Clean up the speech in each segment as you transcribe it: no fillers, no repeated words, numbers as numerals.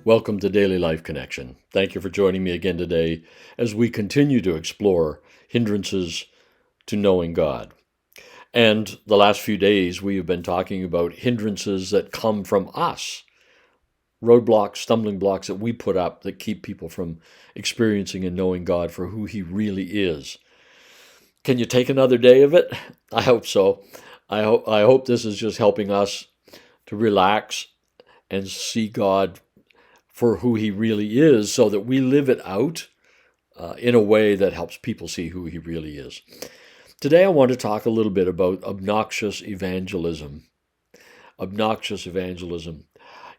Welcome to Daily Life Connection. Thank you for joining me again today as we continue to explore hindrances to knowing God. And the last few days we have been talking about hindrances that come from us, roadblocks, stumbling blocks that we put up that keep people from experiencing and knowing God for who He really is. Can you take another day of it? I hope so. I hope this is just helping us to relax and see God for who He really is, so that we live it out in a way that helps people see who He really is. Today I want to talk a little bit about obnoxious evangelism. Obnoxious evangelism.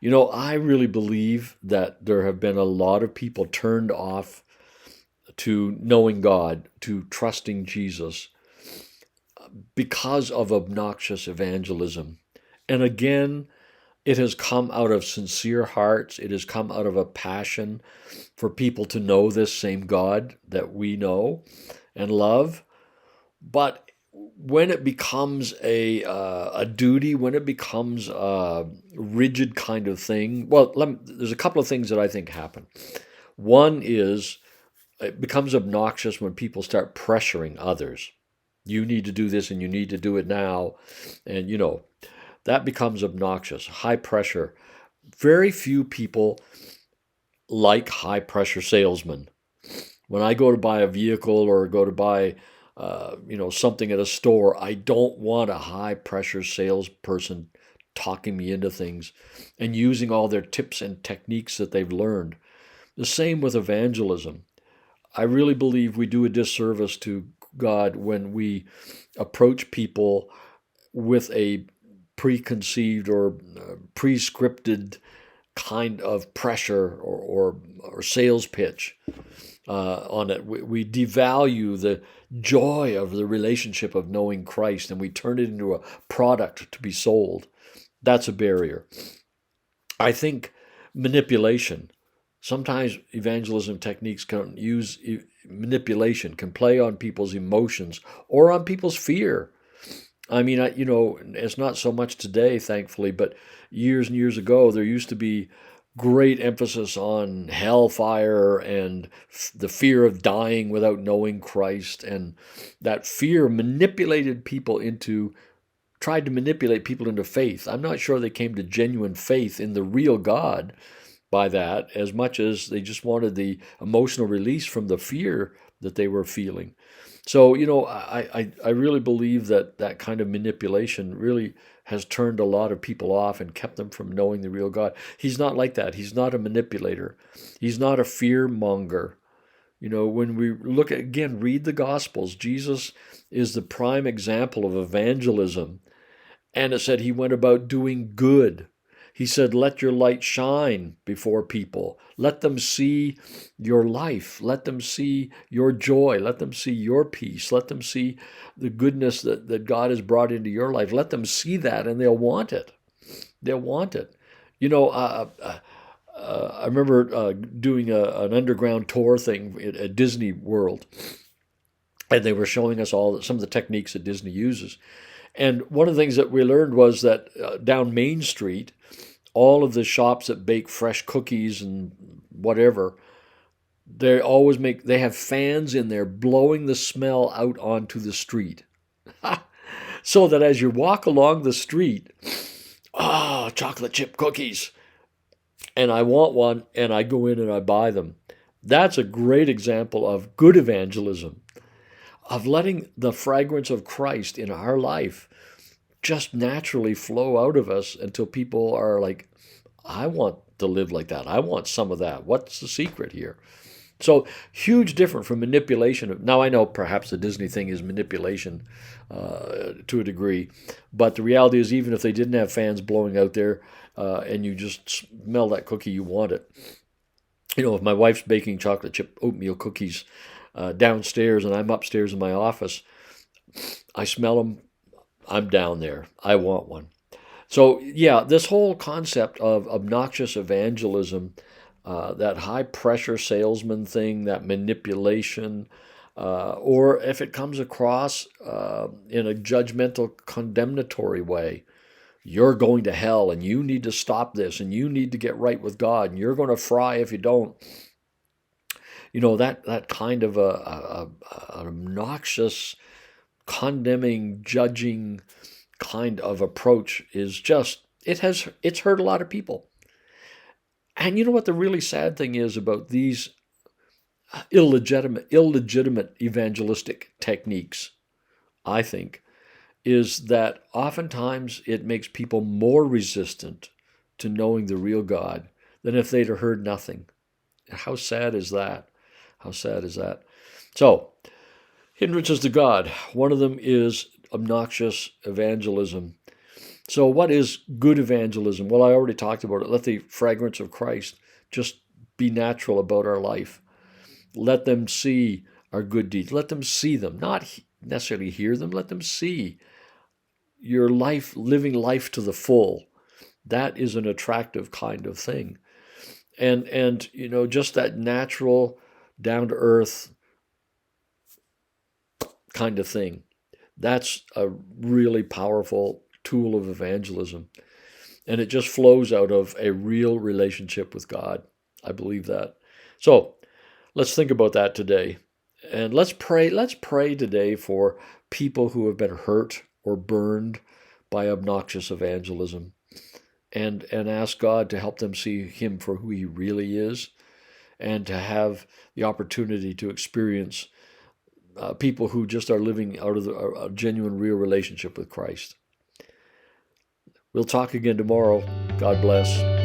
You know, I really believe that there have been a lot of people turned off to knowing God, to trusting Jesus, because of obnoxious evangelism. And again, it has come out of sincere hearts. It has come out of a passion for people to know this same God that we know and love. But when it becomes a duty, when it becomes a rigid kind of thing, well, there's a couple of things that I think happen. One is it becomes obnoxious when people start pressuring others. You need to do this and you need to do it now. And, that becomes obnoxious, high pressure. Very few people like high pressure salesmen. When I go to buy a vehicle or go to buy, something at a store, I don't want a high pressure salesperson talking me into things and using all their tips and techniques that they've learned. The same with evangelism. I really believe we do a disservice to God when we approach people with a preconceived or prescripted kind of pressure or sales pitch on it. We devalue the joy of the relationship of knowing Christ, and we turn it into a product to be sold. That's a barrier. I think manipulation. Sometimes evangelism techniques can use manipulation, can play on people's emotions or on people's fear. I mean, it's not so much today, thankfully, but years and years ago, there used to be great emphasis on hellfire and the fear of dying without knowing Christ. And that fear tried to manipulate people into faith. I'm not sure they came to genuine faith in the real God by that, as much as they just wanted the emotional release from the fear that they were feeling. So, I really believe that kind of manipulation really has turned a lot of people off and kept them from knowing the real God. He's not like that. He's not a manipulator. He's not a fear monger. When we read the Gospels, Jesus is the prime example of evangelism. And it said he went about doing good. He said, let your light shine before people. Let them see your life. Let them see your joy. Let them see your peace. Let them see the goodness that God has brought into your life. Let them see that, and they'll want it. They'll want it. I remember doing an underground tour thing at Disney World, and they were showing us some of the techniques that Disney uses. And one of the things that we learned was that down Main Street, all of the shops that bake fresh cookies and whatever, they have fans in there blowing the smell out onto the street. So that as you walk along the street, chocolate chip cookies, and I want one, and I go in and I buy them. That's a great example of good evangelism, of letting the fragrance of Christ in our life just naturally flow out of us until people are like, I want to live like that. I want some of that. What's the secret here? So huge difference from manipulation. Now I know perhaps the Disney thing is manipulation to a degree, but the reality is even if they didn't have fans blowing out there and you just smell that cookie, you want it. If my wife's baking chocolate chip oatmeal cookies downstairs and I'm upstairs in my office, I smell them. I'm down there. I want one. So yeah, this whole concept of obnoxious evangelism, that high pressure salesman thing, that manipulation, or if it comes across in a judgmental, condemnatory way. You're going to hell, and you need to stop this, and you need to get right with God, and you're going to fry if you don't. That kind of an obnoxious, condemning, judging kind of approach is it's hurt a lot of people. And you know what the really sad thing is about these illegitimate evangelistic techniques, I think, is that oftentimes it makes people more resistant to knowing the real God than if they'd have heard nothing. How sad is that? How sad is that? So, hindrances to God. One of them is obnoxious evangelism. So, what is good evangelism? Well, I already talked about it. Let the fragrance of Christ just be natural about our life. Let them see our good deeds. Let them see them, not necessarily hear them. Let them see your life, living life to the full. That is an attractive kind of thing. And just that natural, down to earth kind of thing. That's a really powerful tool of evangelism. And it just flows out of a real relationship with God. I believe that. So let's think about that today. And let's pray. Let's pray today for people who have been hurt or burned by obnoxious evangelism, and ask God to help them see Him for who He really is, and to have the opportunity to experience people who just are living out of a genuine, real relationship with Christ. We'll talk again tomorrow. God bless.